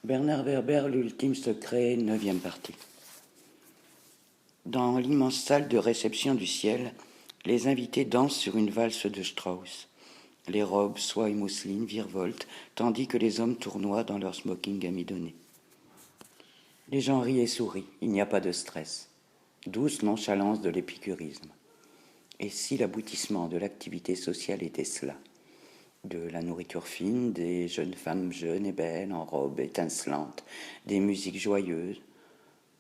Bernard Werber, l'ultime secret, 9e partie. Dans l'immense salle de réception du ciel, les invités dansent sur une valse de Strauss. Les robes, soie et mousseline, virevoltent, tandis que les hommes tournoient dans leur smoking amidonné. Les gens rient et sourient, il n'y a pas de stress. Douce nonchalance de l'épicurisme. Et si l'aboutissement de l'activité sociale était cela ? De la nourriture fine, des jeunes femmes jeunes et belles, en robes étincelantes, des musiques joyeuses.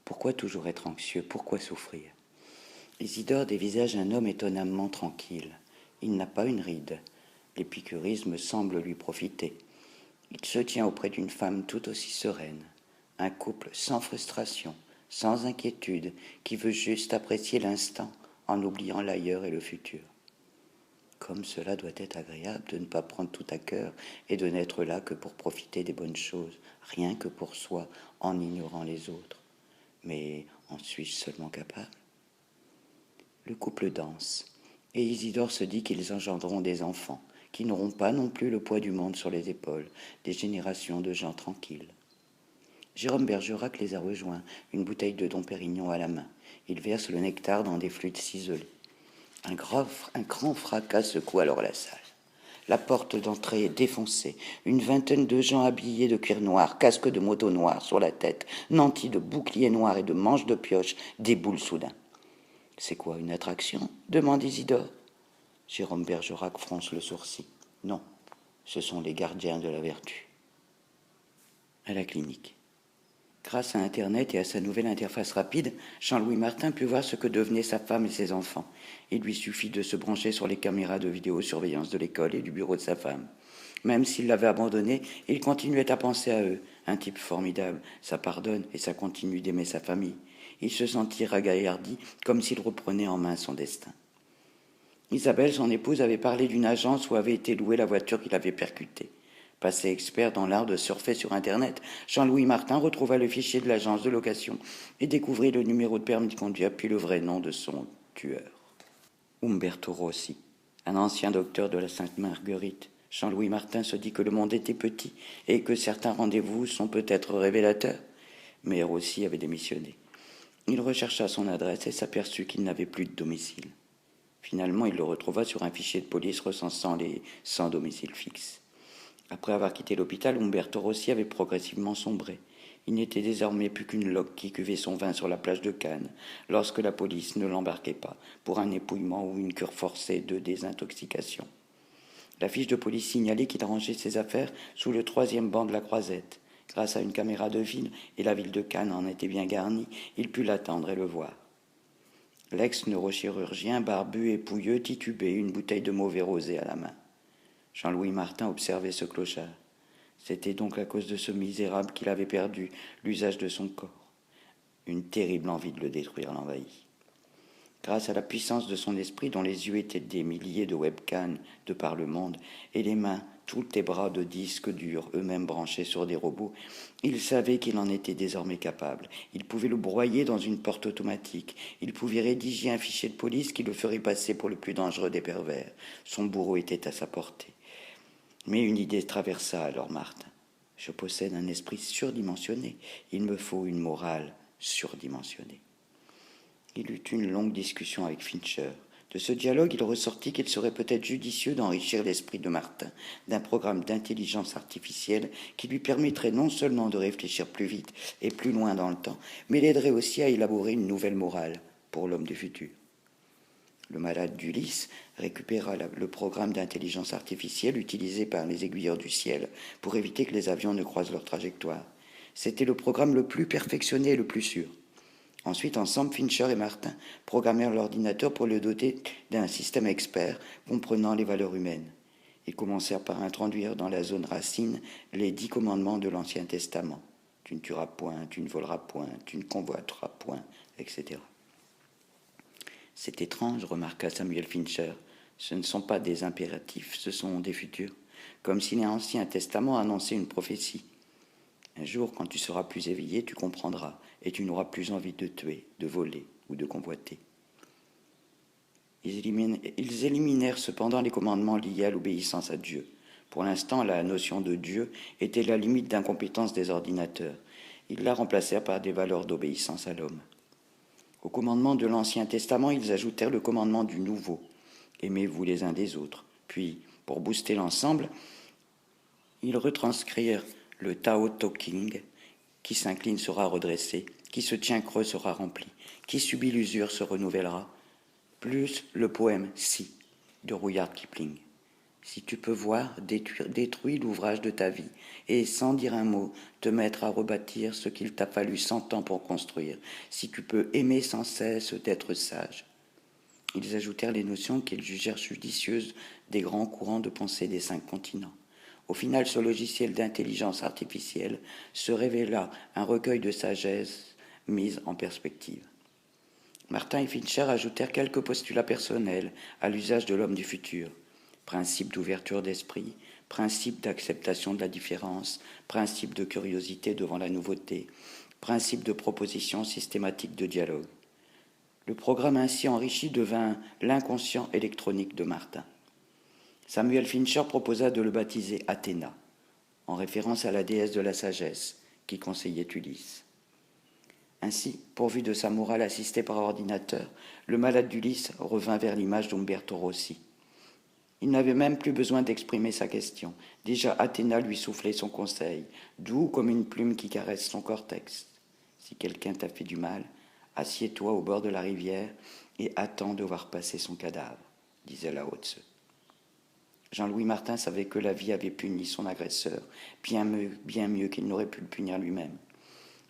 Pourquoi toujours être anxieux? Pourquoi souffrir? Isidore dévisage un homme étonnamment tranquille. Il n'a pas une ride. L'épicurisme semble lui profiter. Il se tient auprès d'une femme tout aussi sereine. Un couple sans frustration, sans inquiétude, qui veut juste apprécier l'instant en oubliant l'ailleurs et le futur. Comme cela doit être agréable de ne pas prendre tout à cœur et de n'être là que pour profiter des bonnes choses, rien que pour soi, en ignorant les autres. Mais en suis-je seulement capable? Le couple danse, et Isidore se dit qu'ils engendreront des enfants, qui n'auront pas non plus le poids du monde sur les épaules, des générations de gens tranquilles. Jérôme Bergerac les a rejoints, une bouteille de Dom Pérignon à la main. Il verse le nectar dans des flûtes ciselées. Un grand fracas secoue alors la salle. La porte d'entrée est défoncée. Une vingtaine de gens habillés de cuir noir, casques de moto noir sur la tête, nantis de boucliers noirs et de manches de pioche, déboulent soudain. « C'est quoi, une attraction ?» demande Isidore. Jérôme Bergerac fronce le sourcil. « Non, ce sont les gardiens de la vertu. » À la clinique. Grâce à Internet et à sa nouvelle interface rapide, Jean-Louis Martin put voir ce que devenaient sa femme et ses enfants. Il lui suffit de se brancher sur les caméras de vidéosurveillance de l'école et du bureau de sa femme. Même s'il l'avait abandonné, il continuait à penser à eux. Un type formidable, ça pardonne et ça continue d'aimer sa famille. Il se sentit ragaillardi, comme s'il reprenait en main son destin. Isabelle, son épouse, avait parlé d'une agence où avait été louée la voiture qu'il avait percutée. Passé expert dans l'art de surfer sur Internet, Jean-Louis Martin retrouva le fichier de l'agence de location et découvrit le numéro de permis de conduire puis le vrai nom de son tueur. Umberto Rossi, un ancien docteur de la Sainte-Marguerite. Jean-Louis Martin se dit que le monde était petit et que certains rendez-vous sont peut-être révélateurs. Mais Rossi avait démissionné. Il rechercha son adresse et s'aperçut qu'il n'avait plus de domicile. Finalement, il le retrouva sur un fichier de police recensant les 100 domiciles fixes. Après avoir quitté l'hôpital, Umberto Rossi avait progressivement sombré. Il n'était désormais plus qu'une loque qui cuvait son vin sur la plage de Cannes, lorsque la police ne l'embarquait pas pour un épouillement ou une cure forcée de désintoxication. La fiche de police signalait qu'il rangeait ses affaires sous le 3e banc de la Croisette. Grâce à une caméra de ville, et la ville de Cannes en était bien garnie, il put l'attendre et le voir. L'ex-neurochirurgien barbu et pouilleux titubait, une bouteille de mauvais rosé à la main. Jean-Louis Martin observait ce clochard. C'était donc à cause de ce misérable qu'il avait perdu l'usage de son corps. Une terrible envie de le détruire l'envahit. Grâce à la puissance de son esprit, dont les yeux étaient des milliers de webcams de par le monde, et les mains, tous les bras de disques durs, eux-mêmes branchés sur des robots, il savait qu'il en était désormais capable. Il pouvait le broyer dans une porte automatique. Il pouvait rédiger un fichier de police qui le ferait passer pour le plus dangereux des pervers. Son bourreau était à sa portée. Mais une idée traversa alors Martin. Je possède un esprit surdimensionné. Il me faut une morale surdimensionnée. Il eut une longue discussion avec Fincher. De ce dialogue, il ressortit qu'il serait peut-être judicieux d'enrichir l'esprit de Martin d'un programme d'intelligence artificielle qui lui permettrait non seulement de réfléchir plus vite et plus loin dans le temps, mais l'aiderait aussi à élaborer une nouvelle morale pour l'homme du futur. Le malade d'Ulysse récupéra le programme d'intelligence artificielle utilisé par les aiguilleurs du ciel pour éviter que les avions ne croisent leur trajectoire. C'était le programme le plus perfectionné et le plus sûr. Ensuite, ensemble, Fincher et Martin programmèrent l'ordinateur pour le doter d'un système expert comprenant les valeurs humaines. Ils commencèrent par introduire dans la zone racine les 10 commandements de l'Ancien Testament. Tu ne tueras point, tu ne voleras point, tu ne convoiteras point, etc. C'est étrange, remarqua Samuel Fincher. Ce ne sont pas des impératifs, ce sont des futurs. Comme si l'Ancien Testament annonçait une prophétie. Un jour, quand tu seras plus éveillé, tu comprendras, et tu n'auras plus envie de tuer, de voler ou de convoiter. Ils éliminèrent cependant les commandements liés à l'obéissance à Dieu. Pour l'instant, la notion de Dieu était la limite d'incompétence des ordinateurs. Ils la remplacèrent par des valeurs d'obéissance à l'homme. Au commandement de l'Ancien Testament, ils ajoutèrent le commandement du Nouveau. Aimez-vous les uns des autres. Puis, pour booster l'ensemble, ils retranscrirent le Tao Te Ching, qui s'incline sera redressé, qui se tient creux sera rempli, qui subit l'usure se renouvellera, plus le poème Si de Rudyard Kipling. Si tu peux voir, détruis l'ouvrage de ta vie, et sans dire un mot, te mettre à rebâtir ce qu'il t'a fallu 100 ans pour construire. Si tu peux aimer sans cesse d'être sage. Ils ajoutèrent les notions qu'ils jugèrent judicieuses des grands courants de pensée des 5 continents. Au final, ce logiciel d'intelligence artificielle se révéla un recueil de sagesse mise en perspective. Martin et Fincher ajoutèrent quelques postulats personnels à l'usage de l'homme du futur. Principe d'ouverture d'esprit, principe d'acceptation de la différence, principe de curiosité devant la nouveauté, principe de proposition systématique de dialogue. Le programme ainsi enrichi devint l'inconscient électronique de Martin. Samuel Fincher proposa de le baptiser Athéna, en référence à la déesse de la sagesse qui conseillait Ulysse. Ainsi, pourvu de sa morale assistée par ordinateur, le malade d'Ulysse revint vers l'image d'Umberto Rossi. Il n'avait même plus besoin d'exprimer sa question. Déjà Athéna lui soufflait son conseil, doux comme une plume qui caresse son cortex. Si quelqu'un t'a fait du mal, assieds-toi au bord de la rivière et attends de voir passer son cadavre, disait Lao Tse. Jean-Louis Martin savait que la vie avait puni son agresseur, bien mieux qu'il n'aurait pu le punir lui-même.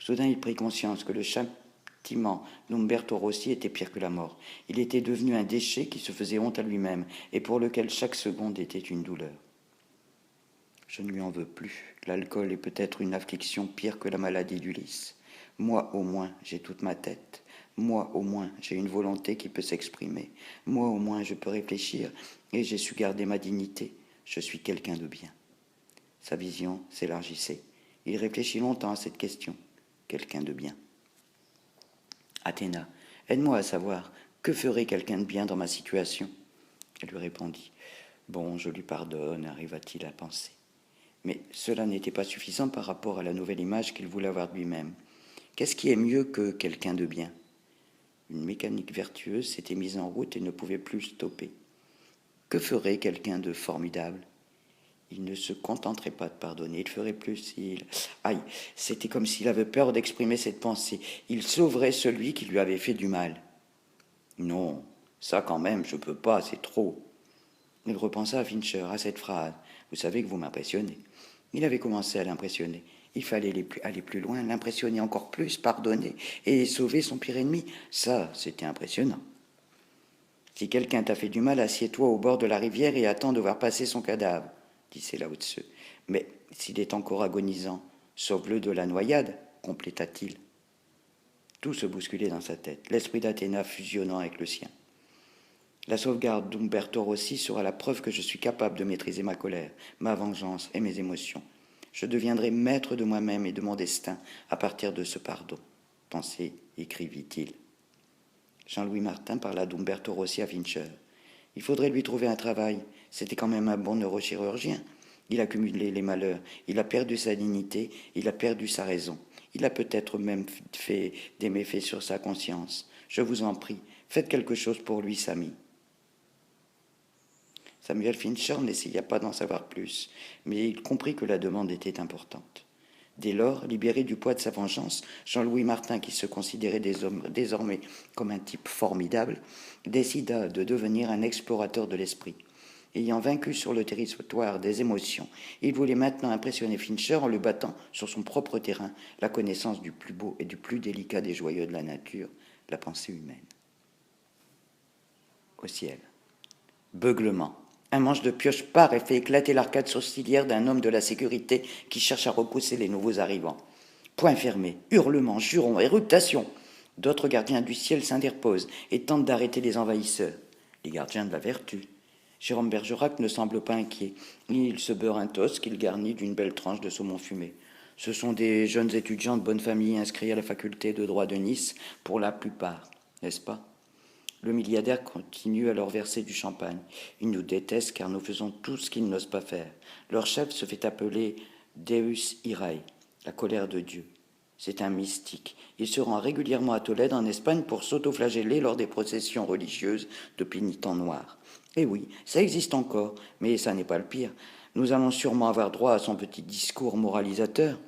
Soudain, il prit conscience que le châtiment d'Umberto Rossi était pire que la mort. Il était devenu un déchet qui se faisait honte à lui-même et pour lequel chaque seconde était une douleur. Je ne lui en veux plus. L'alcool est peut-être une affliction pire que la maladie d'Ulysse. Moi, au moins, j'ai toute ma tête. Moi, au moins, j'ai une volonté qui peut s'exprimer. Moi, au moins, je peux réfléchir et j'ai su garder ma dignité. Je suis quelqu'un de bien. Sa vision s'élargissait. Il réfléchit longtemps à cette question. Quelqu'un de bien. Athéna, aide-moi à savoir, que ferait quelqu'un de bien dans ma situation ? Elle lui répondit. Bon, je lui pardonne, arriva-t-il à penser. Mais cela n'était pas suffisant par rapport à la nouvelle image qu'il voulait avoir de lui-même. Qu'est-ce qui est mieux que quelqu'un de bien ? Une mécanique vertueuse s'était mise en route et ne pouvait plus stopper. Que ferait quelqu'un de formidable ? Il ne se contenterait pas de pardonner, il ferait plus, Aïe, c'était comme s'il avait peur d'exprimer cette pensée. Il sauverait celui qui lui avait fait du mal. Non, ça quand même, je peux pas, c'est trop. Il repensa à Fincher, à cette phrase. Vous savez que vous m'impressionnez. Il avait commencé à l'impressionner. Il fallait aller plus loin, l'impressionner encore plus, pardonner et sauver son pire ennemi. Ça, c'était impressionnant. Si quelqu'un t'a fait du mal, assieds-toi au bord de la rivière et attends de voir passer son cadavre, disait Lao Tse. Mais s'il est encore agonisant, sauve-le de la noyade, compléta-t-il. Tout se bousculait dans sa tête, l'esprit d'Athéna fusionnant avec le sien. La sauvegarde d'Umberto Rossi sera la preuve que je suis capable de maîtriser ma colère, ma vengeance et mes émotions. Je deviendrai maître de moi-même et de mon destin à partir de ce pardon, pensait, écrivit-il. Jean-Louis Martin parla d'Umberto Rossi à Fincher. Il faudrait lui trouver un travail. C'était quand même un bon neurochirurgien. Il a cumulé les malheurs. Il a perdu sa dignité. Il a perdu sa raison. Il a peut-être même fait des méfaits sur sa conscience. Je vous en prie, faites quelque chose pour lui, Samy. Samuel Fincher n'essaya pas d'en savoir plus, mais il comprit que la demande était importante. Dès lors, libéré du poids de sa vengeance, Jean-Louis Martin, qui se considérait désormais comme un type formidable, décida de devenir un explorateur de l'esprit. Ayant vaincu sur le territoire des émotions, il voulait maintenant impressionner Fincher en le battant sur son propre terrain, la connaissance du plus beau et du plus délicat des joyaux de la nature, la pensée humaine. Au ciel. Beuglement. Un manche de pioche part et fait éclater l'arcade sourcilière d'un homme de la sécurité qui cherche à repousser les nouveaux arrivants. Poings fermés, hurlements, jurons, éruptations. D'autres gardiens du ciel s'interposent et tentent d'arrêter les envahisseurs. Les gardiens de la vertu. Jérôme Bergerac ne semble pas inquiet. Il se beurre un toast qu'il garnit d'une belle tranche de saumon fumé. Ce sont des jeunes étudiants de bonne famille inscrits à la faculté de droit de Nice, pour la plupart, n'est-ce pas ? Le milliardaire continue à leur verser du champagne. Ils nous détestent car nous faisons tout ce qu'ils n'osent pas faire. Leur chef se fait appeler Deus Irae, la colère de Dieu. C'est un mystique. Il se rend régulièrement à Tolède en Espagne pour s'autoflageller lors des processions religieuses de pénitents noirs. Et oui, ça existe encore, mais ça n'est pas le pire. Nous allons sûrement avoir droit à son petit discours moralisateur.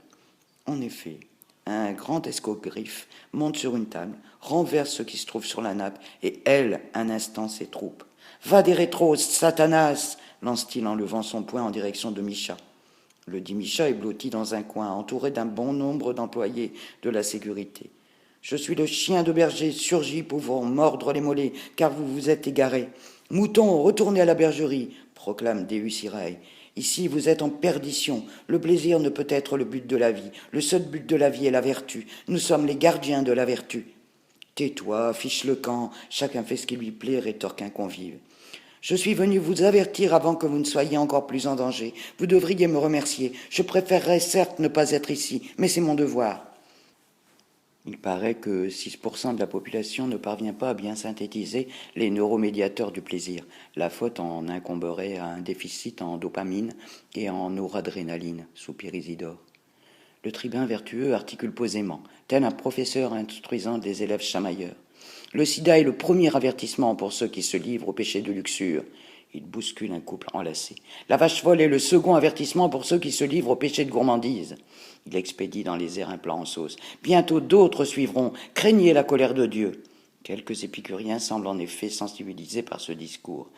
En effet, un grand escogriffe monte sur une table, renverse ce qui se trouve sur la nappe et hèle un instant ses troupes. « Va des rétros, Satanas !» lance-t-il en levant son poing en direction de Micha. Le dit Micha est blotti dans un coin, entouré d'un bon nombre d'employés de la sécurité. « Je suis le chien de berger surgi pour vous mordre les mollets, car vous vous êtes égarés. Mouton, retournez à la bergerie !» proclame Deus Irae. Ici, vous êtes en perdition. Le plaisir ne peut être le but de la vie. Le seul but de la vie est la vertu. Nous sommes les gardiens de la vertu. Tais-toi, fiche le camp. Chacun fait ce qui lui plaît, rétorque un convive. Je suis venu vous avertir avant que vous ne soyez encore plus en danger. Vous devriez me remercier. Je préférerais certes ne pas être ici, mais c'est mon devoir. Il paraît que 6% de la population ne parvient pas à bien synthétiser les neuromédiateurs du plaisir. La faute en incomberait à un déficit en dopamine et en noradrénaline, soupire Isidore. Le tribun vertueux articule posément, tel un professeur instruisant des élèves chamailleurs. Le sida est le premier avertissement pour ceux qui se livrent au péché de luxure. Il bouscule un couple enlacé. La vache folle est le second avertissement pour ceux qui se livrent au péché de gourmandise. Il expédie dans les airs un plat en sauce. Bientôt d'autres suivront. Craignez la colère de Dieu. Quelques épicuriens semblent en effet sensibilisés par ce discours.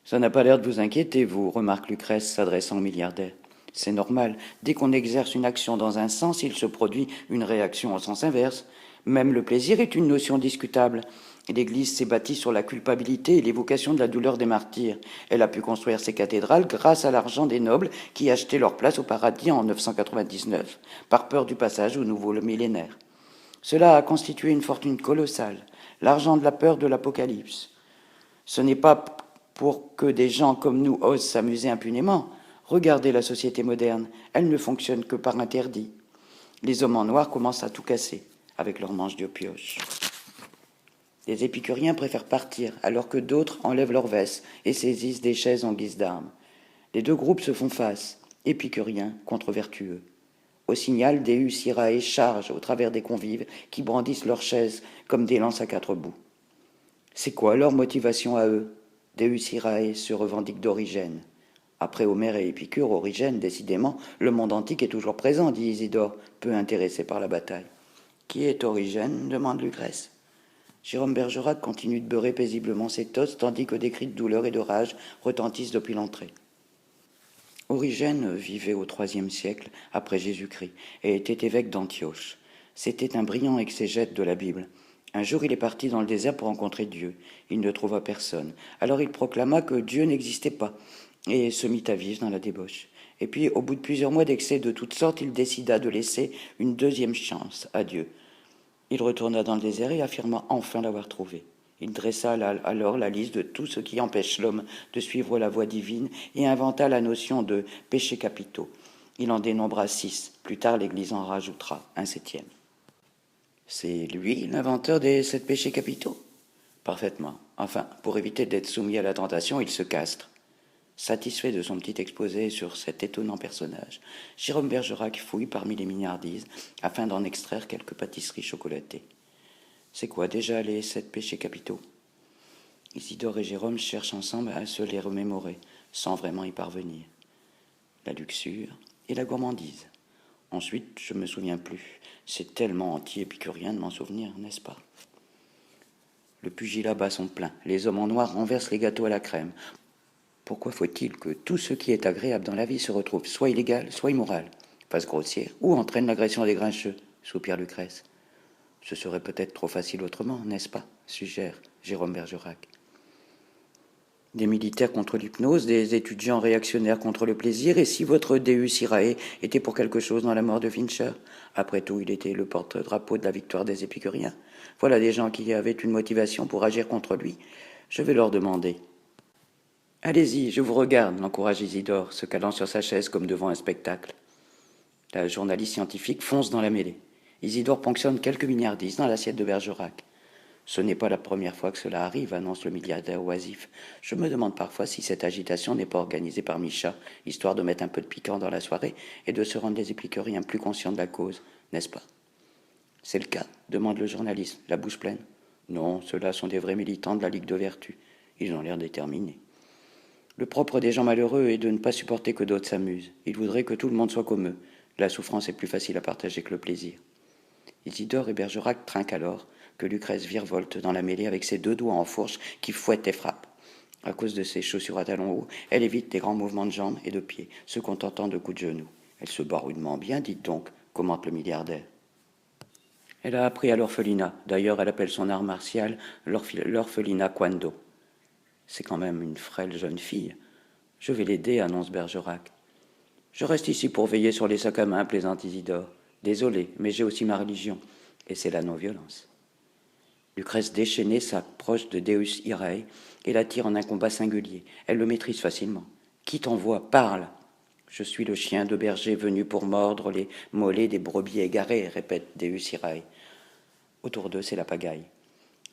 Ça n'a pas l'air de vous inquiéter, vous, remarque Lucrèce s'adressant au milliardaire. C'est normal. Dès qu'on exerce une action dans un sens, il se produit une réaction en sens inverse. Même le plaisir est une notion discutable. L'Église s'est bâtie sur la culpabilité et l'évocation de la douleur des martyrs. Elle a pu construire ses cathédrales grâce à l'argent des nobles qui achetaient leur place au paradis en 999, par peur du passage au nouveau millénaire. Cela a constitué une fortune colossale, l'argent de la peur de l'Apocalypse. Ce n'est pas pour que des gens comme nous osent s'amuser impunément. Regardez la société moderne, elle ne fonctionne que par interdit. Les hommes en noir commencent à tout casser avec leurs manches de pioche. Les épicuriens préfèrent partir, alors que d'autres enlèvent leurs vestes et saisissent des chaises en guise d'armes. Les deux groupes se font face, épicuriens contre vertueux. Au signal, Deus Irae charge au travers des convives qui brandissent leurs chaises comme des lances à quatre bouts. C'est quoi leur motivation à eux ? Deus Irae se revendique d'Origène. Après Homère et Épicure, Origène, décidément, le monde antique est toujours présent, dit Isidore, peu intéressé par la bataille. Qui est Origène ? Demande Lucrèce. Jérôme Bergerac continue de beurrer paisiblement ses toasts, tandis que des cris de douleur et de rage retentissent depuis l'entrée. Origène vivait au IIIe siècle, après Jésus-Christ, et était évêque d'Antioche. C'était un brillant exégète de la Bible. Un jour, il est parti dans le désert pour rencontrer Dieu. Il ne trouva personne. Alors il proclama que Dieu n'existait pas, et se mit à vivre dans la débauche. Et puis, au bout de plusieurs mois d'excès de toutes sortes, il décida de laisser une deuxième chance à Dieu. Il retourna dans le désert et affirma enfin l'avoir trouvé. Il dressa alors la liste de tout ce qui empêche l'homme de suivre la voie divine et inventa la notion de péchés capitaux. Il en dénombra 6. Plus tard, l'Église en rajoutera un 7e. C'est lui l'inventeur des 7 péchés capitaux ? Parfaitement. Enfin, pour éviter d'être soumis à la tentation, il se castre. Satisfait de son petit exposé sur cet étonnant personnage, Jérôme Bergerac fouille parmi les mignardises afin d'en extraire quelques pâtisseries chocolatées. C'est quoi déjà les 7 péchés capitaux ? Isidore et Jérôme cherchent ensemble à se les remémorer, sans vraiment y parvenir. La luxure et la gourmandise. Ensuite, je ne me souviens plus. C'est tellement anti-épicurien de m'en souvenir, n'est-ce pas ? Le pugilat bat son plein. Les hommes en noir renversent les gâteaux à la crème. Pourquoi faut-il que tout ce qui est agréable dans la vie se retrouve soit illégal, soit immoral, fasse grossière ou entraîne l'agression des grincheux, soupire Lucrèce. Ce serait peut-être trop facile autrement, n'est-ce pas, suggère Jérôme Bergerac. Des militaires contre l'hypnose, des étudiants réactionnaires contre le plaisir, et si votre Deus Irae était pour quelque chose dans la mort de Fincher ? Après tout, il était le porte-drapeau de la victoire des épicuriens. Voilà des gens qui avaient une motivation pour agir contre lui. Je vais leur demander. Allez-y, je vous regarde, l'encourage Isidore, se calant sur sa chaise comme devant un spectacle. La journaliste scientifique fonce dans la mêlée. Isidore ponctionne quelques mignardises dans l'assiette de Bergerac. Ce n'est pas la première fois que cela arrive, annonce le milliardaire oisif. Je me demande parfois si cette agitation n'est pas organisée par Micha, histoire de mettre un peu de piquant dans la soirée et de se rendre les épicuriens plus conscients de la cause, n'est-ce pas? C'est le cas, demande le journaliste, la bouche pleine. Non, ceux-là sont des vrais militants de la Ligue de Vertu. Ils ont l'air déterminés. Le propre des gens malheureux est de ne pas supporter que d'autres s'amusent. Ils voudraient que tout le monde soit comme eux. La souffrance est plus facile à partager que le plaisir. Isidore et Bergerac trinquent alors que Lucrèce virevolte dans la mêlée avec ses 2 doigts en fourche qui fouettent et frappent. À cause de ses chaussures à talons hauts, elle évite des grands mouvements de jambes et de pieds, se contentant de coups de genoux. Elle se bat rudement bien, dites donc, commente le milliardaire. Elle a appris à l'orphelinat. D'ailleurs, elle appelle son art martial l'orphelinat Kwando. C'est quand même une frêle jeune fille. Je vais l'aider, annonce Bergerac. Je reste ici pour veiller sur les sacs à main, plaisante Isidore. Désolé, mais j'ai aussi ma religion, et c'est la non-violence. Lucrèce déchaînée s'approche de Deus Irae et l'attire en un combat singulier. Elle le maîtrise facilement. Qui t'envoie? Parle. Je suis le chien de berger venu pour mordre les mollets des brebis égarées, répète Deus Irae. Autour d'eux, c'est la pagaille.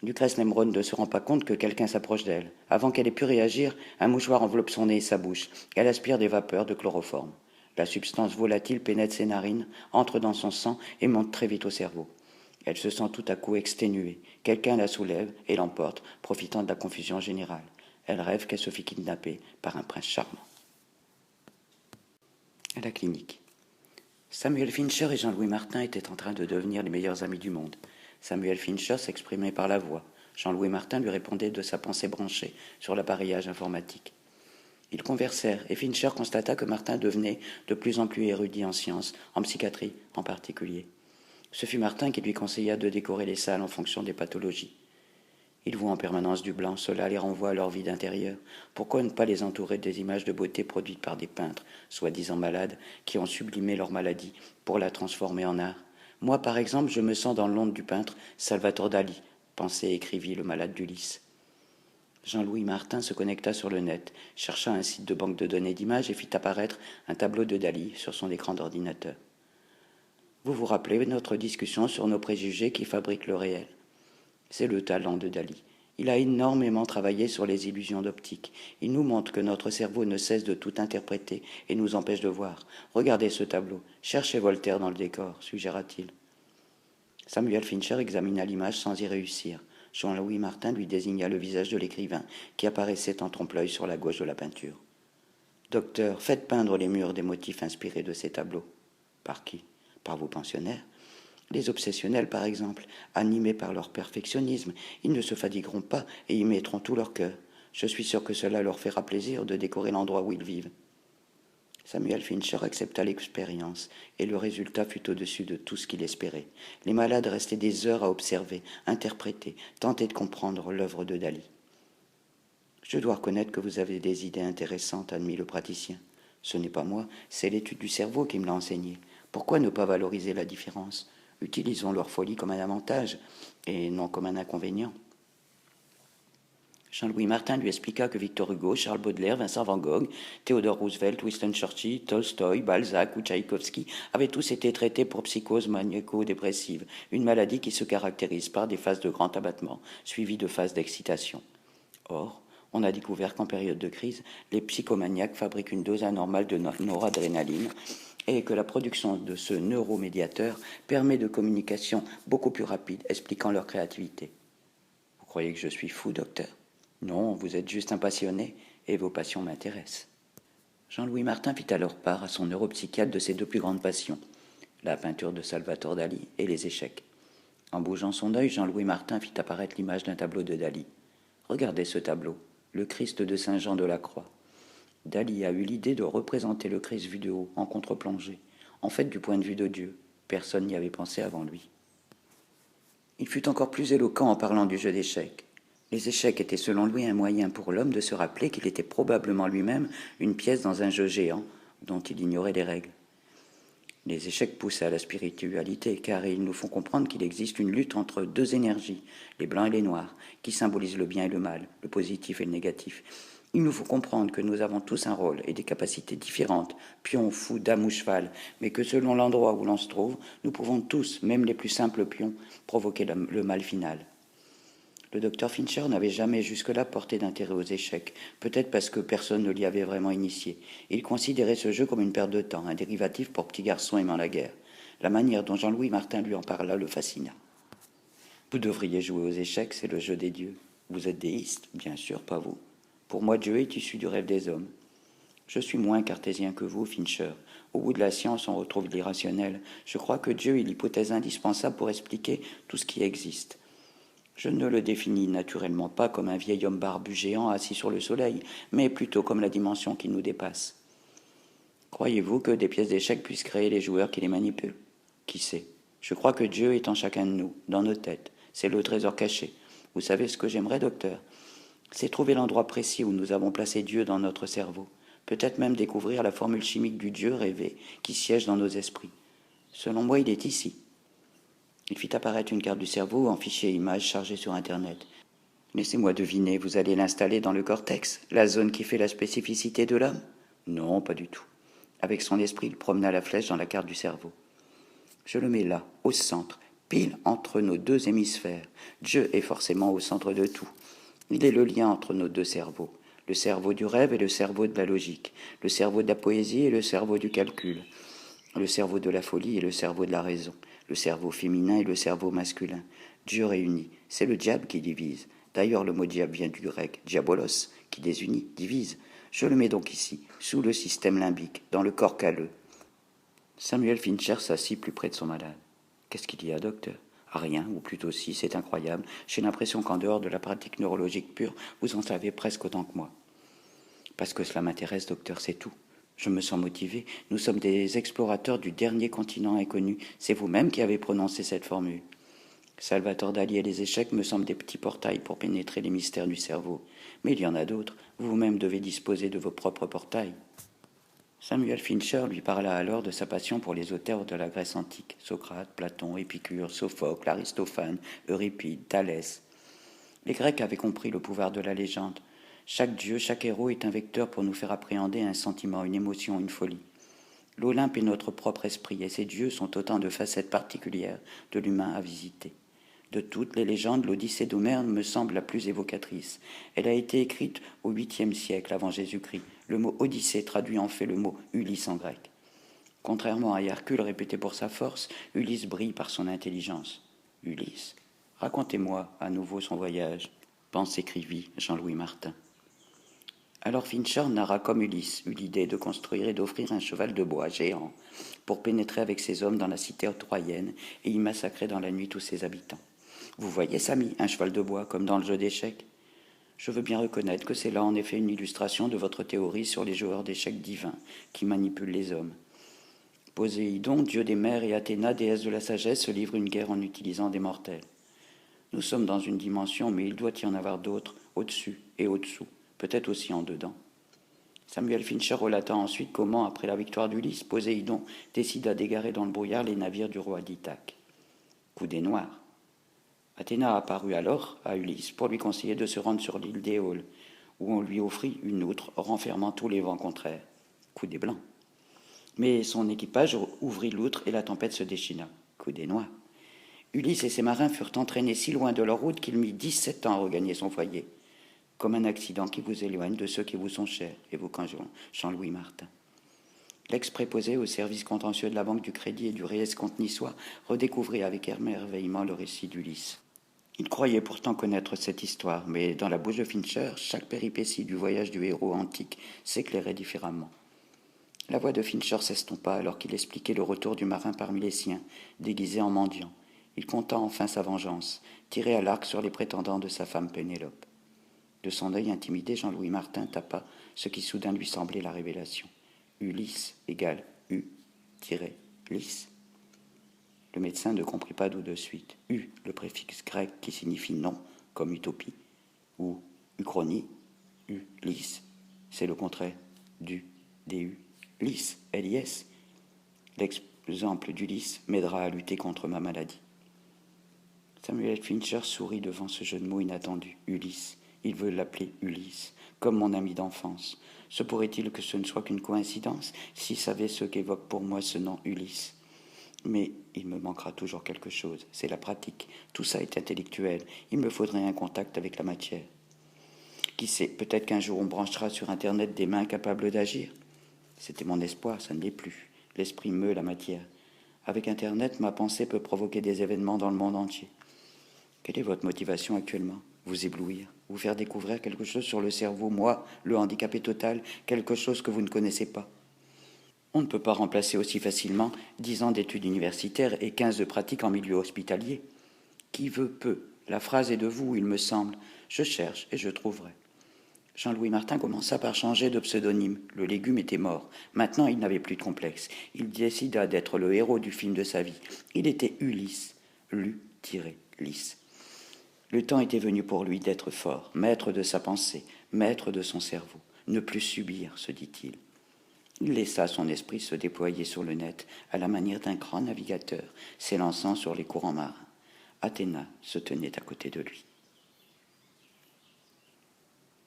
Lucrèce Nemrod ne se rend pas compte que quelqu'un s'approche d'elle. Avant qu'elle ait pu réagir, un mouchoir enveloppe son nez et sa bouche. Elle aspire des vapeurs de chloroforme. La substance volatile pénètre ses narines, entre dans son sang et monte très vite au cerveau. Elle se sent tout à coup exténuée. Quelqu'un la soulève et l'emporte, profitant de la confusion générale. Elle rêve qu'elle se fit kidnapper par un prince charmant. À la clinique. Samuel Fincher et Jean-Louis Martin étaient en train de devenir les meilleurs amis du monde. Samuel Fincher s'exprimait par la voix. Jean-Louis Martin lui répondait de sa pensée branchée sur l'appareillage informatique. Ils conversèrent et Fincher constata que Martin devenait de plus en plus érudit en sciences, en psychiatrie en particulier. Ce fut Martin qui lui conseilla de décorer les salles en fonction des pathologies. Ils voient en permanence du blanc, cela les renvoie à leur vide intérieur. Pourquoi ne pas les entourer des images de beauté produites par des peintres, soi-disant malades, qui ont sublimé leur maladie pour la transformer en art? Moi, par exemple, je me sens dans l'onde du peintre Salvatore Dali, pensait et écrivit le malade d'Ulysse. Jean-Louis Martin se connecta sur le net, chercha un site de banque de données d'images et fit apparaître un tableau de Dali sur son écran d'ordinateur. Vous vous rappelez notre discussion sur nos préjugés qui fabriquent le réel? C'est le talent de Dali. Il a énormément travaillé sur les illusions d'optique. Il nous montre que notre cerveau ne cesse de tout interpréter et nous empêche de voir. Regardez ce tableau. Cherchez Voltaire dans le décor, suggéra-t-il. Samuel Fincher examina l'image sans y réussir. Jean-Louis Martin lui désigna le visage de l'écrivain qui apparaissait en trompe-l'œil sur la gauche de la peinture. Docteur, faites peindre les murs des motifs inspirés de ces tableaux. Par qui? Par vos pensionnaires. Les obsessionnels, par exemple, animés par leur perfectionnisme, ils ne se fatigueront pas et y mettront tout leur cœur. Je suis sûr que cela leur fera plaisir de décorer l'endroit où ils vivent. Samuel Fincher accepta l'expérience, et le résultat fut au-dessus de tout ce qu'il espérait. Les malades restaient des heures à observer, interpréter, tenter de comprendre l'œuvre de Dali. Je dois reconnaître que vous avez des idées intéressantes, admit le praticien. Ce n'est pas moi, c'est l'étude du cerveau qui me l'a enseigné. Pourquoi ne pas valoriser la différence? Utilisons leur folie comme un avantage et non comme un inconvénient. Jean-Louis Martin lui expliqua que Victor Hugo, Charles Baudelaire, Vincent Van Gogh, Theodore Roosevelt, Winston Churchill, Tolstoï, Balzac ou Tchaïkovski avaient tous été traités pour psychose maniaco-dépressive, une maladie qui se caractérise par des phases de grand abattement, suivies de phases d'excitation. Or, on a découvert qu'en période de crise, les psychomaniaques fabriquent une dose anormale de noradrénaline et que la production de ce neuromédiateur permet de communication beaucoup plus rapide, expliquant leur créativité. Vous croyez que je suis fou, docteur? Non, vous êtes juste un passionné, et vos passions m'intéressent. Jean-Louis Martin fit alors part à son neuropsychiatre de ses 2 plus grandes passions, la peinture de Salvatore Dali et les échecs. En bougeant son œil, Jean-Louis Martin fit apparaître l'image d'un tableau de Dali. Regardez ce tableau, le Christ de Saint-Jean de la Croix. Dali a eu l'idée de représenter le Christ vu de haut, en contre-plongée, en fait du point de vue de Dieu. Personne n'y avait pensé avant lui. Il fut encore plus éloquent en parlant du jeu d'échecs. Les échecs étaient selon lui un moyen pour l'homme de se rappeler qu'il était probablement lui-même une pièce dans un jeu géant dont il ignorait les règles. Les échecs poussent à la spiritualité car ils nous font comprendre qu'il existe une lutte entre 2 énergies, les blancs et les noirs, qui symbolisent le bien et le mal, le positif et le négatif. Il nous faut comprendre que nous avons tous un rôle et des capacités différentes, pion, fou, dame ou cheval, mais que selon l'endroit où l'on se trouve, nous pouvons tous, même les plus simples pions, provoquer le mal final. Le docteur Fincher n'avait jamais jusque-là porté d'intérêt aux échecs, peut-être parce que personne ne l'y avait vraiment initié. Il considérait ce jeu comme une perte de temps, un dérivatif pour petits garçons aimant la guerre. La manière dont Jean-Louis Martin lui en parla le fascina. Vous devriez jouer aux échecs, c'est le jeu des dieux. Vous êtes déiste? Bien sûr, pas vous. Pour moi, Dieu est issu du rêve des hommes. Je suis moins cartésien que vous, Fincher. Au bout de la science, on retrouve l'irrationnel. Je crois que Dieu est l'hypothèse indispensable pour expliquer tout ce qui existe. Je ne le définis naturellement pas comme un vieil homme barbu géant assis sur le soleil, mais plutôt comme la dimension qui nous dépasse. Croyez-vous que des pièces d'échecs puissent créer les joueurs qui les manipulent? Qui sait? Je crois que Dieu est en chacun de nous, dans nos têtes. C'est le trésor caché. Vous savez ce que j'aimerais, docteur? C'est trouver l'endroit précis où nous avons placé Dieu dans notre cerveau. Peut-être même découvrir la formule chimique du Dieu rêvé qui siège dans nos esprits. Selon moi, il est ici. Il fit apparaître une carte du cerveau en fichier image chargé sur Internet. Laissez-moi deviner, vous allez l'installer dans le cortex, la zone qui fait la spécificité de l'homme? Non, pas du tout. Avec son esprit, il promena la flèche dans la carte du cerveau. Je le mets là, au centre, pile entre nos deux hémisphères. Dieu est forcément au centre de tout. Il est le lien entre nos deux cerveaux. Le cerveau du rêve et le cerveau de la logique. Le cerveau de la poésie et le cerveau du calcul. Le cerveau de la folie et le cerveau de la raison. Le cerveau féminin et le cerveau masculin. Dieu réuni. C'est le diable qui divise. D'ailleurs, le mot diable vient du grec diabolos, qui désunit, divise. Je le mets donc ici, sous le système limbique, dans le corps calleux. Samuel Fincher s'assit plus près de son malade. Qu'est-ce qu'il y a, docteur? Rien, ou plutôt si, c'est incroyable. J'ai l'impression qu'en dehors de la pratique neurologique pure, vous en savez presque autant que moi. Parce que cela m'intéresse, docteur, c'est tout. Je me sens motivé. Nous sommes des explorateurs du dernier continent inconnu. C'est vous-même qui avez prononcé cette formule. Salvatore Dali et les échecs me semblent des petits portails pour pénétrer les mystères du cerveau. Mais il y en a d'autres. Vous-même devez disposer de vos propres portails. Samuel Fincher lui parla alors de sa passion pour les auteurs de la Grèce antique, Socrate, Platon, Épicure, Sophocle, Aristophane, Euripide, Thalès. Les Grecs avaient compris le pouvoir de la légende. Chaque dieu, chaque héros est un vecteur pour nous faire appréhender un sentiment, une émotion, une folie. L'Olympe est notre propre esprit, et ces dieux sont autant de facettes particulières de l'humain à visiter. De toutes les légendes, l'Odyssée d'Homère me semble la plus évocatrice. Elle a été écrite au 8e siècle avant Jésus-Christ. Le mot Odyssée traduit en fait le mot Ulysse en grec. Contrairement à Hercule réputé pour sa force, Ulysse brille par son intelligence. Ulysse, racontez-moi à nouveau son voyage, écrivit Jean-Louis Martin. Alors Fincher narra comme Ulysse eut l'idée de construire et d'offrir un cheval de bois géant pour pénétrer avec ses hommes dans la cité troyenne et y massacrer dans la nuit tous ses habitants. Vous voyez, Samy, un cheval de bois, comme dans le jeu d'échecs. Je veux bien reconnaître que c'est là en effet une illustration de votre théorie sur les joueurs d'échecs divins qui manipulent les hommes. Poséidon, dieu des mers, et Athéna, déesse de la sagesse, se livrent une guerre en utilisant des mortels. Nous sommes dans une dimension, mais il doit y en avoir d'autres, au-dessus et au-dessous, peut-être aussi en dedans. Samuel Fincher relata ensuite comment, après la victoire d'Ulysse, Poséidon décida d'égarer dans le brouillard les navires du roi d'Ithaque. Coup des Noirs. Athéna apparut alors à Ulysse pour lui conseiller de se rendre sur l'île d'Éole, où on lui offrit une outre renfermant tous les vents contraires. Coup des Blancs. Mais son équipage ouvrit l'outre et la tempête se déchaîna. Coup des Noirs. Ulysse et ses marins furent entraînés si loin de leur route qu'il mit 17 ans à regagner son foyer. Comme un accident qui vous éloigne de ceux qui vous sont chers, évoquant Jean-Louis Martin. L'ex-préposé au service contentieux de la Banque du Crédit et du Réescompte niçois redécouvrit avec émerveillement le récit d'Ulysse. Il croyait pourtant connaître cette histoire, mais dans la bouche de Fincher, chaque péripétie du voyage du héros antique s'éclairait différemment. La voix de Fincher s'estompa alors qu'il expliquait le retour du marin parmi les siens, déguisé en mendiant. Il compta enfin sa vengeance, tiré à l'arc sur les prétendants de sa femme Pénélope. De son œil intimidé, Jean-Louis Martin tapa ce qui soudain lui semblait la révélation. Ulysse égale U-Lys. Le médecin ne comprit pas d'où de suite. U, le préfixe grec qui signifie non, comme utopie, ou uchronie, Ulysse, c'est le contraire du, du, lys, L-I-S. L'exemple d'Ulysse m'aidera à lutter contre ma maladie. Samuel Fincher sourit devant ce jeu de mots inattendu. Ulysse, il veut l'appeler Ulysse, comme mon ami d'enfance. Se pourrait-il que ce ne soit qu'une coïncidence, s'il savait ce qu'évoque pour moi ce nom Ulysse? Mais il me manquera toujours quelque chose, c'est la pratique. Tout ça est intellectuel, il me faudrait un contact avec la matière. Qui sait, peut-être qu'un jour on branchera sur Internet des mains capables d'agir. C'était mon espoir, ça ne l'est plus. L'esprit meut la matière. Avec Internet, ma pensée peut provoquer des événements dans le monde entier. Quelle est votre motivation actuellement? Vous éblouir, vous faire découvrir quelque chose sur le cerveau, moi, le handicapé total, quelque chose que vous ne connaissez pas. On ne peut pas remplacer aussi facilement 10 ans d'études universitaires et 15 de pratique en milieu hospitalier. Qui veut peut. La phrase est de vous, il me semble. Je cherche et je trouverai. Jean-Louis Martin commença par changer de pseudonyme. Le légume était mort. Maintenant, il n'avait plus de complexe. Il décida d'être le héros du film de sa vie. Il était Ulysse. Lu-Lys. Le temps était venu pour lui d'être fort, maître de sa pensée, maître de son cerveau. Ne plus subir, se dit-il. Il laissa son esprit se déployer sur le net à la manière d'un grand navigateur, s'élançant sur les courants marins. Athéna se tenait à côté de lui.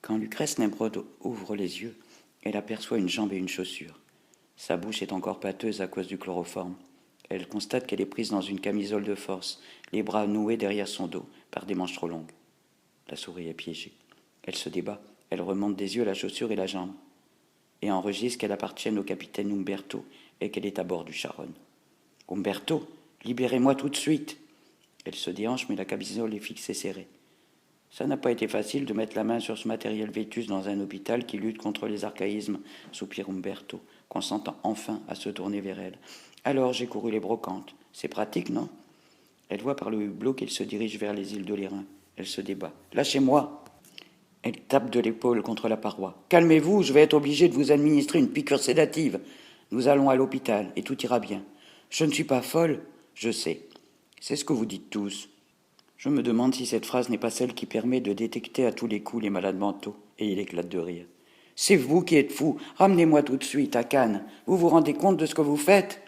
Quand Lucrèce Nembrod ouvre les yeux, elle aperçoit une jambe et une chaussure. Sa bouche est encore pâteuse à cause du chloroforme. Elle constate qu'elle est prise dans une camisole de force, les bras noués derrière son dos, par des manches trop longues. La souris est piégée. Elle se débat, elle remonte des yeux la chaussure et la jambe, et enregistre qu'elle appartient au capitaine Umberto et qu'elle est à bord du Charonne. « Umberto, libérez-moi tout de suite !» Elle se déhanche, mais la camisole est fixée serrée. Ça n'a pas été facile de mettre la main sur ce matériel vétuste dans un hôpital qui lutte contre les archaïsmes, soupire Umberto, consentant enfin à se tourner vers elle. Alors j'ai couru les brocantes. C'est pratique, non? Elle voit par le hublot qu'il se dirige vers les îles de l'Airain. Elle se débat. Lâchez-moi! Elle tape de l'épaule contre la paroi. Calmez-vous, je vais être obligée de vous administrer une piqûre sédative. Nous allons à l'hôpital et tout ira bien. Je ne suis pas folle, je sais. C'est ce que vous dites tous. Je me demande si cette phrase n'est pas celle qui permet de détecter à tous les coups les malades mentaux. Et il éclate de rire. C'est vous qui êtes fou. Ramenez-moi tout de suite à Cannes. Vous vous rendez compte de ce que vous faites?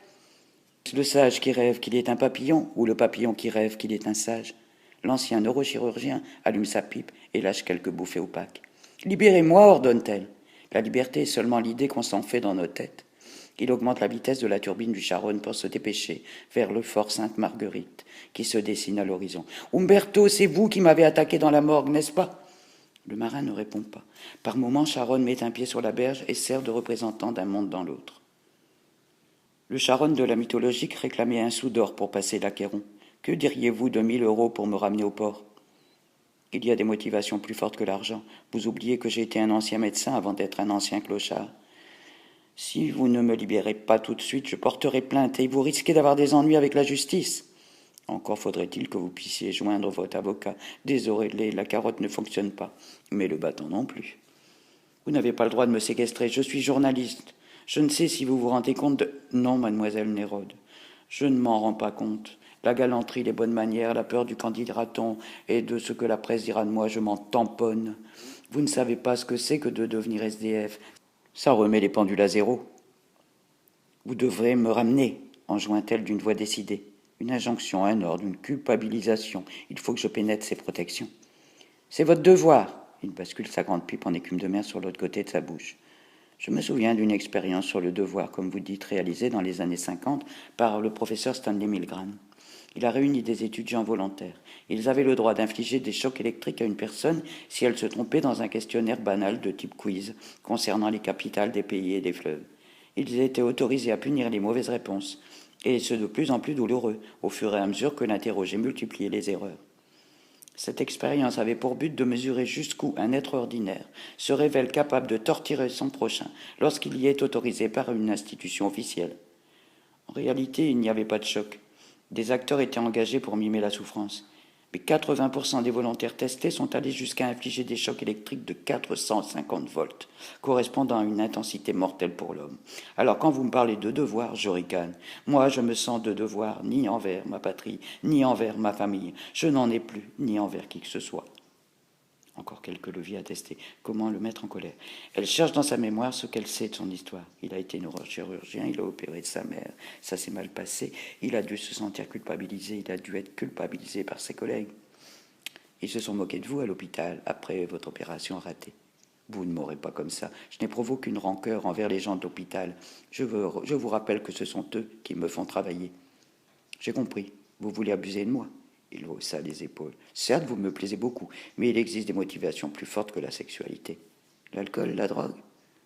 Le sage qui rêve qu'il est un papillon ou le papillon qui rêve qu'il est un sage? L'ancien neurochirurgien allume sa pipe et lâche quelques bouffées opaques. Libérez-moi, ordonne-t-elle. La liberté est seulement l'idée qu'on s'en fait dans nos têtes. Il augmente la vitesse de la turbine du Charonne pour se dépêcher vers le fort Sainte-Marguerite qui se dessine à l'horizon. Umberto, c'est vous qui m'avez attaqué dans la morgue, n'est-ce pas? Le marin ne répond pas. Par moments, Charonne met un pied sur la berge et sert de représentant d'un monde dans l'autre. Le Charonne de la mythologique réclamait un sou d'or pour passer l'Achéron. Que diriez-vous de 1 000 € pour me ramener au port? Il y a des motivations plus fortes que l'argent. Vous oubliez que j'ai été un ancien médecin avant d'être un ancien clochard. Si vous ne me libérez pas tout de suite, je porterai plainte et vous risquez d'avoir des ennuis avec la justice. Encore faudrait-il que vous puissiez joindre votre avocat. Désolé, la carotte ne fonctionne pas, mais le bâton non plus. Vous n'avez pas le droit de me séquestrer, je suis journaliste. Je ne sais si vous vous rendez compte de... Non, mademoiselle Nérode, je ne m'en rends pas compte. La galanterie, les bonnes manières, la peur du candidaton et de ce que la presse dira de moi, je m'en tamponne. Vous ne savez pas ce que c'est que de devenir SDF. Ça remet les pendules à zéro. Vous devrez me ramener, enjoint-elle d'une voix décidée. Une injonction, un ordre, une culpabilisation. Il faut que je pénètre ces protections. C'est votre devoir. Il bascule sa grande pipe en écume de mer sur l'autre côté de sa bouche. Je me souviens d'une expérience sur le devoir, comme vous dites, réalisée dans les années 50 par le professeur Stanley Milgram. Il a réuni des étudiants volontaires. Ils avaient le droit d'infliger des chocs électriques à une personne si elle se trompait dans un questionnaire banal de type quiz concernant les capitales des pays et des fleuves. Ils étaient autorisés à punir les mauvaises réponses, et ce de plus en plus douloureux, au fur et à mesure que l'interrogé multipliait les erreurs. Cette expérience avait pour but de mesurer jusqu'où un être ordinaire se révèle capable de torturer son prochain lorsqu'il y est autorisé par une institution officielle. En réalité, il n'y avait pas de choc. Des acteurs étaient engagés pour mimer la souffrance. Mais 80% des volontaires testés sont allés jusqu'à infliger des chocs électriques de 450 volts, correspondant à une intensité mortelle pour l'homme. Alors quand vous me parlez de devoir, je ricane. Moi, je me sens de devoir ni envers ma patrie, ni envers ma famille. Je n'en ai plus, ni envers qui que ce soit. Encore quelques leviers à tester. Comment le mettre en colère? Elle cherche dans sa mémoire ce qu'elle sait de son histoire. Il a été neurochirurgien, il a opéré de sa mère, ça s'est mal passé, il a dû se sentir culpabilisé, il a dû être culpabilisé par ses collègues. Ils se sont moqués de vous à l'hôpital après votre opération ratée. Vous ne m'aurez pas comme ça. Je n'éprouve aucune rancœur envers les gens de l'hôpital. Je vous rappelle que ce sont eux qui me font travailler. J'ai compris. Vous voulez abuser de moi. Il haussa les épaules. Certes, vous me plaisez beaucoup, mais il existe des motivations plus fortes que la sexualité. L'alcool, la drogue.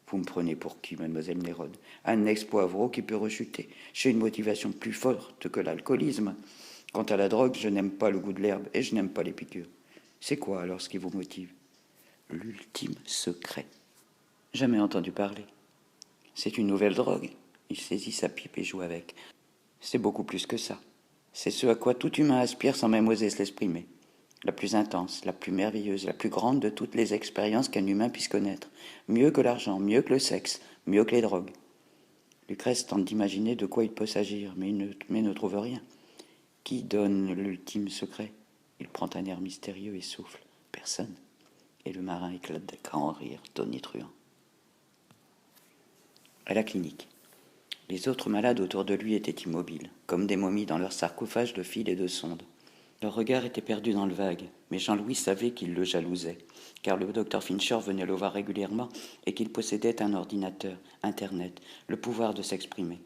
Vous me prenez pour qui, mademoiselle Nérode? Un ex-poivreau qui peut rechuter. J'ai une motivation plus forte que l'alcoolisme. Quant à la drogue, je n'aime pas le goût de l'herbe et je n'aime pas les piqûres. C'est quoi alors ce qui vous motive? L'ultime secret. Jamais entendu parler. C'est une nouvelle drogue. Il saisit sa pipe et joue avec. C'est beaucoup plus que ça. C'est ce à quoi tout humain aspire sans même oser se l'exprimer. La plus intense, la plus merveilleuse, la plus grande de toutes les expériences qu'un humain puisse connaître. Mieux que l'argent, mieux que le sexe, mieux que les drogues. Lucrèce tente d'imaginer de quoi il peut s'agir, mais ne trouve rien. Qui donne l'ultime secret? Il prend un air mystérieux et souffle. Personne. Et le marin éclate d'un grand rire tonitruant. À la clinique. Les autres malades autour de lui étaient immobiles, comme des momies dans leur sarcophage de fils et de sondes. Leur regard était perdu dans le vague, mais Jean-Louis savait qu'il le jalousait, car le docteur Fincher venait le voir régulièrement et qu'il possédait un ordinateur, Internet, le pouvoir de s'exprimer.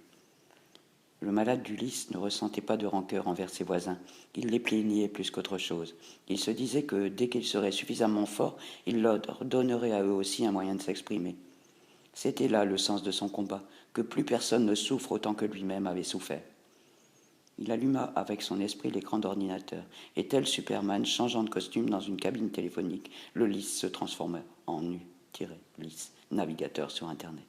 Le malade d'Ulysse ne ressentait pas de rancœur envers ses voisins. Il les plaignait plus qu'autre chose. Il se disait que dès qu'ils seraient suffisamment forts, il leur donnerait à eux aussi un moyen de s'exprimer. C'était là le sens de son combat, que plus personne ne souffre autant que lui-même avait souffert. Il alluma avec son esprit l'écran d'ordinateur, et tel Superman changeant de costume dans une cabine téléphonique, le lys se transforma en nu-lys, navigateur sur Internet.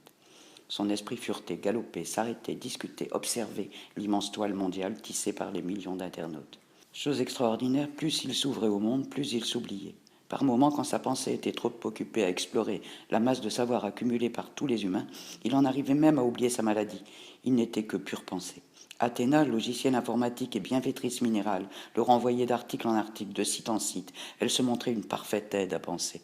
Son esprit furetait, galopait, s'arrêtait, discutait, observait l'immense toile mondiale tissée par les millions d'internautes. Chose extraordinaire, plus il s'ouvrait au monde, plus il s'oubliait. Par moments, quand sa pensée était trop occupée à explorer la masse de savoir accumulée par tous les humains, il en arrivait même à oublier sa maladie. Il n'était que pure pensée. Athéna, logiciel informatique et bienfaitrice minérale, le renvoyait d'article en article, de site en site. Elle se montrait une parfaite aide à penser.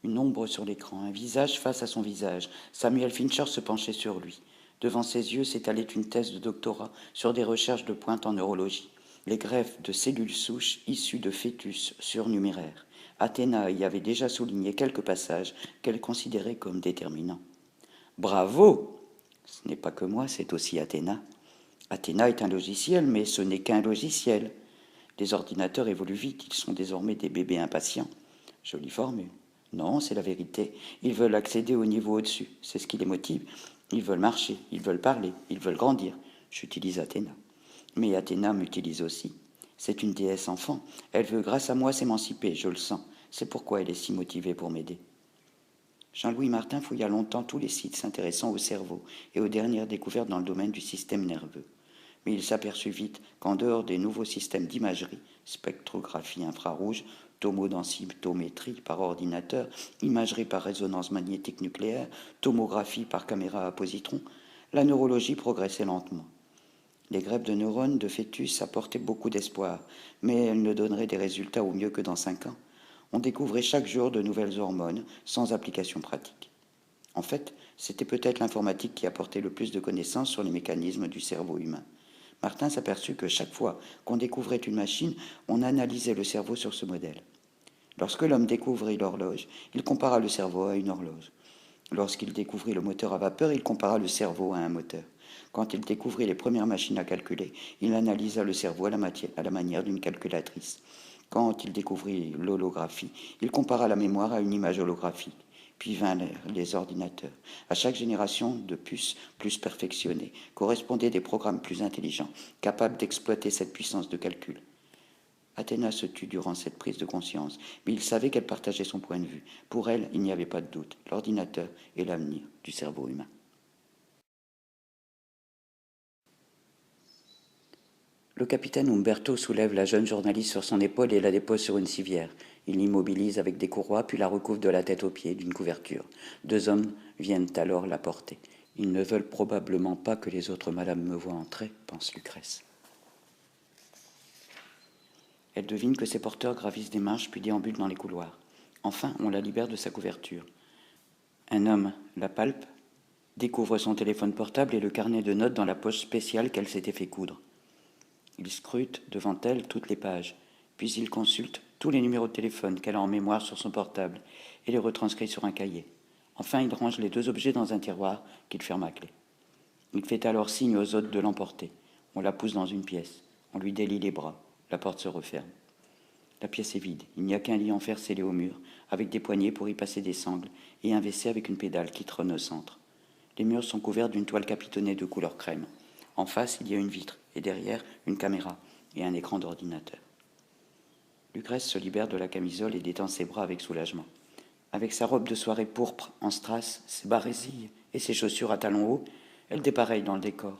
Une ombre sur l'écran, un visage face à son visage. Samuel Fincher se penchait sur lui. Devant ses yeux s'étalait une thèse de doctorat sur des recherches de pointe en neurologie. Les greffes de cellules souches issues de fœtus surnuméraires. Athéna y avait déjà souligné quelques passages qu'elle considérait comme déterminants. Bravo! Ce n'est pas que moi, c'est aussi Athéna. Athéna est un logiciel, mais ce n'est qu'un logiciel. Les ordinateurs évoluent vite, ils sont désormais des bébés impatients. Jolie formule. Non, c'est la vérité. Ils veulent accéder au niveau au-dessus. C'est ce qui les motive. Ils veulent marcher, ils veulent parler, ils veulent grandir. J'utilise Athéna. Mais Athéna m'utilise aussi. C'est une déesse enfant. Elle veut, grâce à moi, s'émanciper, je le sens. C'est pourquoi elle est si motivée pour m'aider. Jean-Louis Martin fouilla longtemps tous les sites s'intéressant au cerveau et aux dernières découvertes dans le domaine du système nerveux. Mais il s'aperçut vite qu'en dehors des nouveaux systèmes d'imagerie, spectrographie infrarouge, tomodensitométrie par ordinateur, imagerie par résonance magnétique nucléaire, tomographie par caméra à positron, la neurologie progressait lentement. Les greffes de neurones de fœtus apportaient beaucoup d'espoir, mais elles ne donneraient des résultats au mieux que dans 5 ans. On découvrait chaque jour de nouvelles hormones, sans application pratique. En fait, c'était peut-être l'informatique qui apportait le plus de connaissances sur les mécanismes du cerveau humain. Martin s'aperçut que chaque fois qu'on découvrait une machine, on analysait le cerveau sur ce modèle. Lorsque l'homme découvrit l'horloge, il compara le cerveau à une horloge. Lorsqu'il découvrit le moteur à vapeur, il compara le cerveau à un moteur. Quand il découvrit les premières machines à calculer, il analysa le cerveau à la manière d'une calculatrice. Quand il découvrit l'holographie, il compara la mémoire à une image holographique. Puis vinrent les ordinateurs. À chaque génération de puces plus perfectionnées correspondaient des programmes plus intelligents, capables d'exploiter cette puissance de calcul. Athéna se tut durant cette prise de conscience, mais il savait qu'elle partageait son point de vue. Pour elle, il n'y avait pas de doute. L'ordinateur est l'avenir du cerveau humain. Le capitaine Umberto soulève la jeune journaliste sur son épaule et la dépose sur une civière. Il l'immobilise avec des courroies, puis la recouvre de la tête aux pieds d'une couverture. 2 hommes viennent alors la porter. Ils ne veulent probablement pas que les autres madames me voient entrer, pense Lucrèce. Elle devine que ses porteurs gravissent des marches puis déambulent dans les couloirs. Enfin, on la libère de sa couverture. Un homme la palpe, découvre son téléphone portable et le carnet de notes dans la poche spéciale qu'elle s'était fait coudre. Il scrute devant elle toutes les pages, puis il consulte tous les numéros de téléphone qu'elle a en mémoire sur son portable et les retranscrit sur un cahier. Enfin, il range les 2 objets dans un tiroir qu'il ferme à clé. Il fait alors signe aux autres de l'emporter. On la pousse dans une pièce. On lui délie les bras. La porte se referme. La pièce est vide. Il n'y a qu'un lit en fer scellé au mur, avec des poignées pour y passer des sangles, et un WC avec une pédale qui trône au centre. Les murs sont couverts d'une toile capitonnée de couleur crème. En face, il y a une vitre, et derrière, une caméra et un écran d'ordinateur. Lucrèce se libère de la camisole et détend ses bras avec soulagement. Avec sa robe de soirée pourpre en strass, ses barésilles et ses chaussures à talons hauts, elle dépareille dans le décor.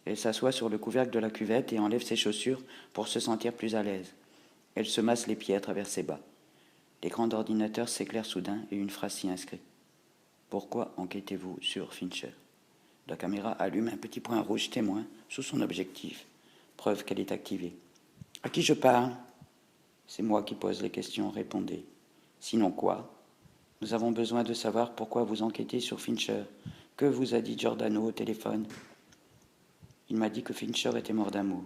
Elle s'assoit sur le couvercle de la cuvette et enlève ses chaussures pour se sentir plus à l'aise. Elle se masse les pieds à travers ses bas. L'écran d'ordinateur s'éclaire soudain et une phrase s'y inscrit. Pourquoi enquêtez-vous sur Fincher ? La caméra allume un petit point rouge témoin sous son objectif, preuve qu'elle est activée. À qui je parle ? C'est moi qui pose les questions, répondez. Sinon quoi ? Nous avons besoin de savoir pourquoi vous enquêtez sur Fincher. Que vous a dit Giordano au téléphone ? Il m'a dit que Fincher était mort d'amour.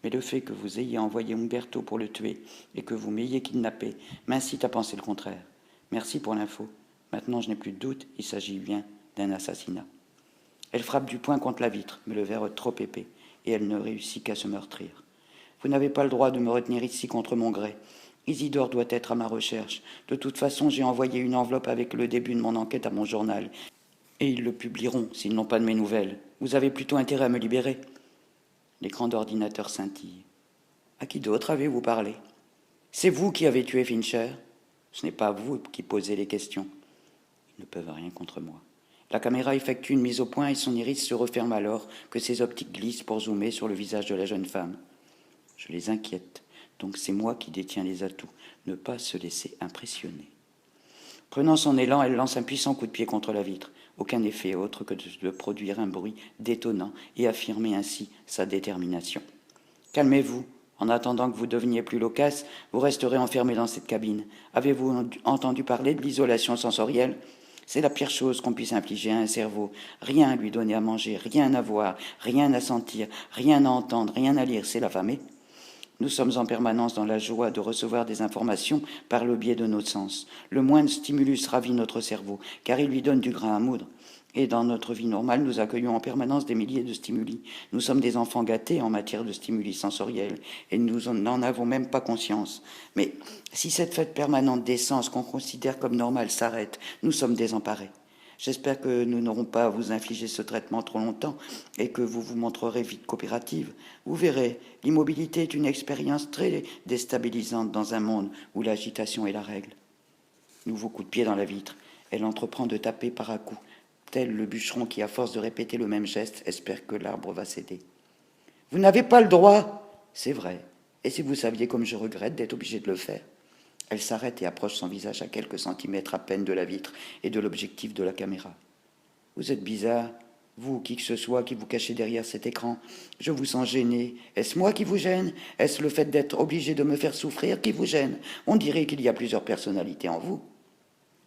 Mais le fait que vous ayez envoyé Umberto pour le tuer et que vous m'ayez kidnappé m'incite à penser le contraire. Merci pour l'info. Maintenant, je n'ai plus de doute, il s'agit bien d'un assassinat. Elle frappe du poing contre la vitre, mais le verre est trop épais, et elle ne réussit qu'à se meurtrir. Vous n'avez pas le droit de me retenir ici contre mon gré. Isidore doit être à ma recherche. De toute façon, j'ai envoyé une enveloppe avec le début de mon enquête à mon journal. Et ils le publieront s'ils n'ont pas de mes nouvelles. Vous avez plutôt intérêt à me libérer. L'écran d'ordinateur scintille. À qui d'autre avez-vous parlé ? C'est vous qui avez tué Fincher ? Ce n'est pas vous qui posez les questions. Ils ne peuvent rien contre moi. La caméra effectue une mise au point et son iris se referme alors que ses optiques glissent pour zoomer sur le visage de la jeune femme. Je les inquiète, donc c'est moi qui détiens les atouts. Ne pas se laisser impressionner. Prenant son élan, elle lance un puissant coup de pied contre la vitre. Aucun effet autre que de produire un bruit détonnant et affirmer ainsi sa détermination. Calmez-vous. En attendant que vous deveniez plus loquace, vous resterez enfermé dans cette cabine. Avez-vous entendu parler de l'isolation sensorielle ? C'est la pire chose qu'on puisse infliger à un cerveau. Rien à lui donner à manger, rien à voir, rien à sentir, rien à entendre, rien à lire, c'est l'affamer. Nous sommes en permanence dans la joie de recevoir des informations par le biais de nos sens. Le moindre stimulus ravit notre cerveau, car il lui donne du grain à moudre. Et dans notre vie normale, nous accueillons en permanence des milliers de stimuli. Nous sommes des enfants gâtés en matière de stimuli sensoriels, et nous n'en avons même pas conscience. Mais si cette fête permanente des sens qu'on considère comme normale s'arrête, nous sommes désemparés. J'espère que nous n'aurons pas à vous infliger ce traitement trop longtemps et que vous vous montrerez vite coopérative. Vous verrez, l'immobilité est une expérience très déstabilisante dans un monde où l'agitation est la règle. Nouveau coup de pied dans la vitre. Elle entreprend de taper par à coups, tel le bûcheron qui, à force de répéter le même geste, espère que l'arbre va céder. « Vous n'avez pas le droit !»« C'est vrai. Et si vous saviez comme je regrette d'être obligée de le faire ?» Elle s'arrête et approche son visage à quelques centimètres à peine de la vitre et de l'objectif de la caméra. « Vous êtes bizarre, vous, qui que ce soit, qui vous cachez derrière cet écran. Je vous sens gêné. Est-ce moi qui vous gêne ? Est-ce le fait d'être obligé de me faire souffrir qui vous gêne ? On dirait qu'il y a plusieurs personnalités en vous. »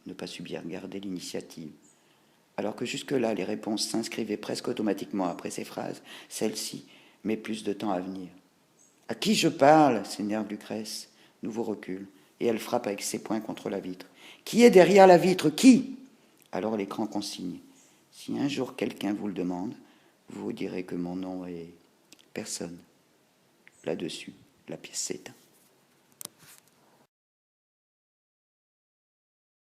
Ne pas subir, garder l'initiative. Alors que jusque-là, les réponses s'inscrivaient presque automatiquement après ces phrases, celle-ci met plus de temps à venir. « À qui je parle ?» s'énerve Lucrèce. Nouveau recul. Et elle frappe avec ses poings contre la vitre. « Qui est derrière la vitre ? Qui ?» Alors l'écran consigne. « Si un jour quelqu'un vous le demande, vous direz que mon nom est personne. » Là-dessus, la pièce s'éteint.